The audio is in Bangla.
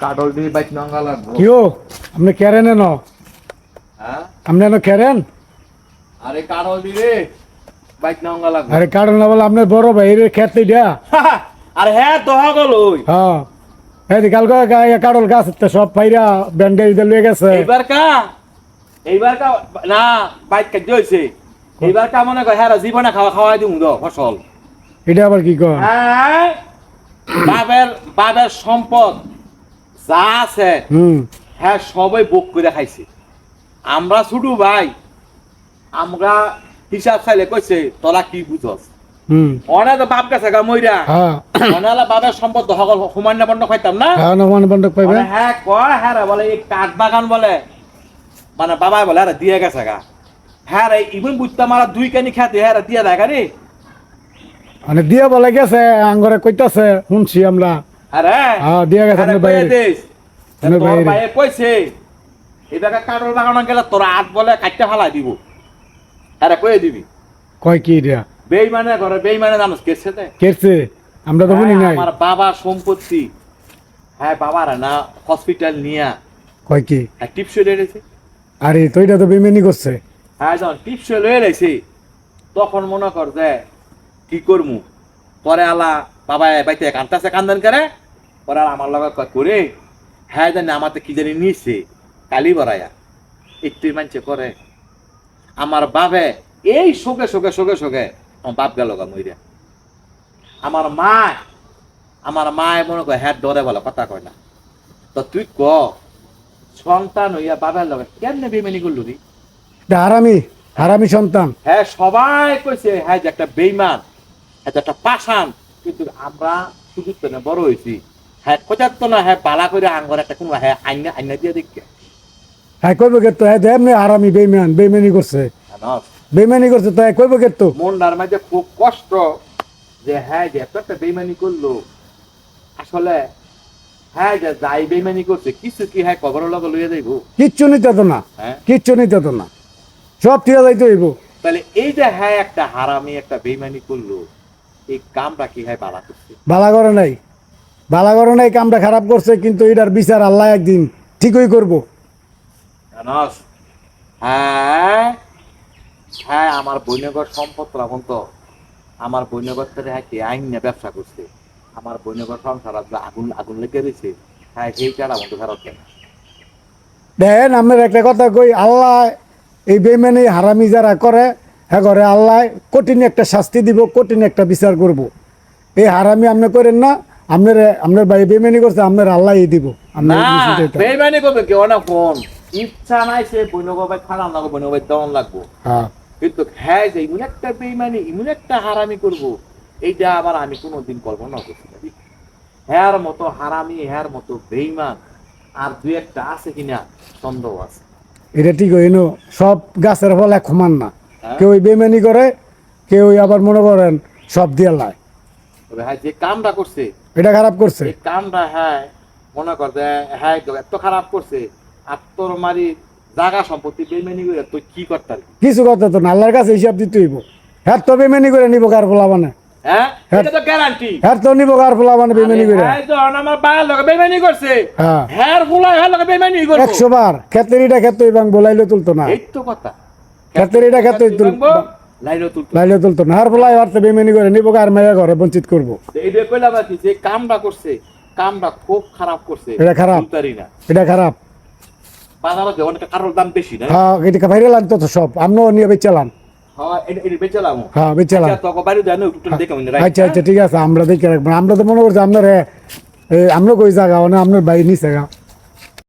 কাটল দিয়ে বাইক নঙ্গা লাগবো। কিও আপনি কেরেন ন হ্যাঁ আপনি এনে কেরেন? আরে কাটল দিয়ে বাইক নঙ্গা লাগবো। আরে কারণ না বলে আপনার বড় ভাই খেতে দিয়া। আরে হ্যাঁ দহা গল ওই হ্যাঁ এই কালকে কারল গাছ সব পাইরা ব্যান্ডেজ লয়ে গেছে। এইবার কা না বাইক কাজ হইছে। এইবার কা মনে কর হ্যাঁ জীবনে খাওয়াই দিমু দ ফসল। এটা আবার কি কর? হ্যাঁ বাবের সম্পদ যা আছে হ্যাঁ সবাই ভোগ করে খাইছে। আমরা ছুটু ভাই আমরা হিসাব চাইলে কইছে তোরা কি বুঝস অনে তো বাপ গেছে গা মইরা অনেলা বাবের সম্পদ সকল সমান্য বন্ধ খাইতাম না হ্যাঁ কয় হ্যাঁ রে বলে এই কাঠ বাগান বলে মানে বাবাই বলে হ্যাঁ দিয়ে গেছে গা হ্যাঁ রে ইভেন বুঝতাম আর দুই কানি খেতে হ্যাঁ দিয়ে দেখা রে মানে দিয়ে বলে গেছে আঙ্গরে কইতাছে শুনছি আমরা। আরে হ্যাঁ দিয়ে গেছে আপনার ভাই তোর ভাইয়ে কইছে এই জায়গা কাঠের বাগান গেলে তোর হাত বলে কাটতে ফালাই দিব। আরে কয়ে দিবি কয় কি দিয়া বেইমানে করে বেইমানে জানোস কেছে তে কেছে আমরা তো শুনি নাই। আমার বাবার সম্পত্তি হ্যাঁ বাবার না হসপিটাল নিয়া কয় কি টিপসে লয়েছে। আরে তো এটা তো বেমেনি করছে। হ্যাঁ যখন টিপসে লয়ে লাইছে তখন মনে কর যে কি করমু পরে আলা বাবা বাইতে কান্দাছে কান্দান করে পরে আমার লগত করে হ্যাঁ জানি আমাতে কি জানি নিছে কালি বড়াইয়া একটু মানছে করে আমার বাবে এই শোকে শোকে শোকে শোকে আমার বাপ গেল গা মইরা। আমার মায় মনে করে হ্যাঁ ডরে বলে কথা কয় না। তো তুই ক সন্তান হইয়া বাবার লগে কেমনে বেমানি করলু রে? হারামি হারামি সন্তান। হ্যাঁ সবাই কইছে হ্যাঁ যে একটা বেইমান হ্যাঁ একটা পাষাণ কিন্তু আমরা সুযোগ তো না বড় হয়েছি হ্যাঁ কোথার তো না হ্যাঁ পালা করে আঙ্গর একটা কোনো হ্যাঁ আইনা আইনা দিয়ে দেখে হ্যাঁ কইব কে তো হ্যাঁ এমনি হারামি বেইমান বেইমানি করছে বেইমানি করছে তো কইব কে তো মনটার মাঝে খুব কষ্ট যে হ্যাঁ যে একটা বেইমানি করলো আসলে হ্যাঁ যে যাই বেইমানি করছে কিছু কি হ্যাঁ কবর লগে লইয়া যাইব কিচ্ছু নিতে তো না হ্যাঁ কিচ্ছু নিতে তো না সব ঠিক যাইতে হইব। তাহলে এই যে হ্যাঁ একটা হারামি একটা বেইমানি করলো এই কামটা কি হ্যাঁ বালা করছে? বালা করে নাই বালা করে নাই কামটা খারাপ করছে কিন্তু এটার বিচার আল্লাহ একদিন ঠিকই করবো। জানাস হ্যাঁ হ্যাঁ আমার বৈনগর সম্পদ রাখুন তো আমার বৈনগর থেকে হ্যাঁ কি আইন নিয়ে ব্যবসা করছে আমার বৈনগর সংসার আগুন আগুন লেগে রয়েছে হ্যাঁ সেইটা বন্ধু ফেরত কেন দেখেন আপনার একটা কথা কই আল্লাহ এই বেইমানি হারামি যারা করে হ্যাঁ করে আল্লাহ কঠিন একটা শাস্তি দিব কঠিন একটা বিচার করব। এই হারামি আপনি করেন না আপনার ভাই বেইমানি করছে আপনার আল্লাহ দিব। বেইমানি করবে কেউ না ফোন ইচ্ছা নাই সে বৈনগর ভাই খারাপ লাগবে বৈনগর ভাই দমন লাগবো কিন্তু হ্যাঁ যে এমন একটা বেইমানি এমন একটা হারামি করবো এইটা আবার আমি কোনোদিন কল্পনা করছি না। হ্যার মতো হারামি হ্যার মতো বেইমান আর দুই একটা আছে কিনা সন্দেহ আছে। এটা ঠিক হইনো সব গাছের ফল এক সমান না কেউ বেইমানি করে কেউ আবার মনে করেন সব দিয়ে লাই তবে হ্যাঁ যে কামটা করছে এটা খারাপ করছে এই কামটা হ্যাঁ মনে কর যে হ্যাঁ এত খারাপ করছে আর তোর মারি জায়গা সম্পত্তি বেইমানি করে তুই কি করতে কিছু কথা তো না আল্লাহর কাছে হিসাব দিতে হইব। হ্যাঁ তো বেইমানি করে নিব কার ফলা মানে হ্যাঁ এটা তো গ্যারান্টি হ্যাঁ তো নিব কার ফলা মানে বেইমানি করে হ্যাঁ তো আমার বাবার লগে বেইমানি করছে হ্যাঁ ফুলা হ্যাঁ লগে বেইমানি করবে 100 বার ক্ষেত্রেটা ক্ষেত্রে এবং বলাইলে তুলতো না এই তো কথা ক্ষেত্রেটা ক্ষেত্রে তুলতো লাইলে তুলতো না আর ফলাই আর তো বেইমানি করে নিব কার মায়া করে বঞ্চিত করব। এইটা কইলাম কি যে কামটা করছে কামটা খুব খারাপ করছে এটা খারাপ এটা খারাপ বাজারে যখন কারোর দাম বেশি না হ্যাঁ এটা ভাইরাল আনতো তো সব আমরাও নিয়ে বেচালাম হ্যাঁ এটা বেচালাম হ্যাঁ বেচালাম তো বাড়ি জানো একটু দেখে মনে আচ্ছা আচ্ছা ঠিক আছে আমরা দেখে রাখবো আমরা তো মনে করছি আপনার আমরা কই জায়গা আপনার বাড়ি নিচে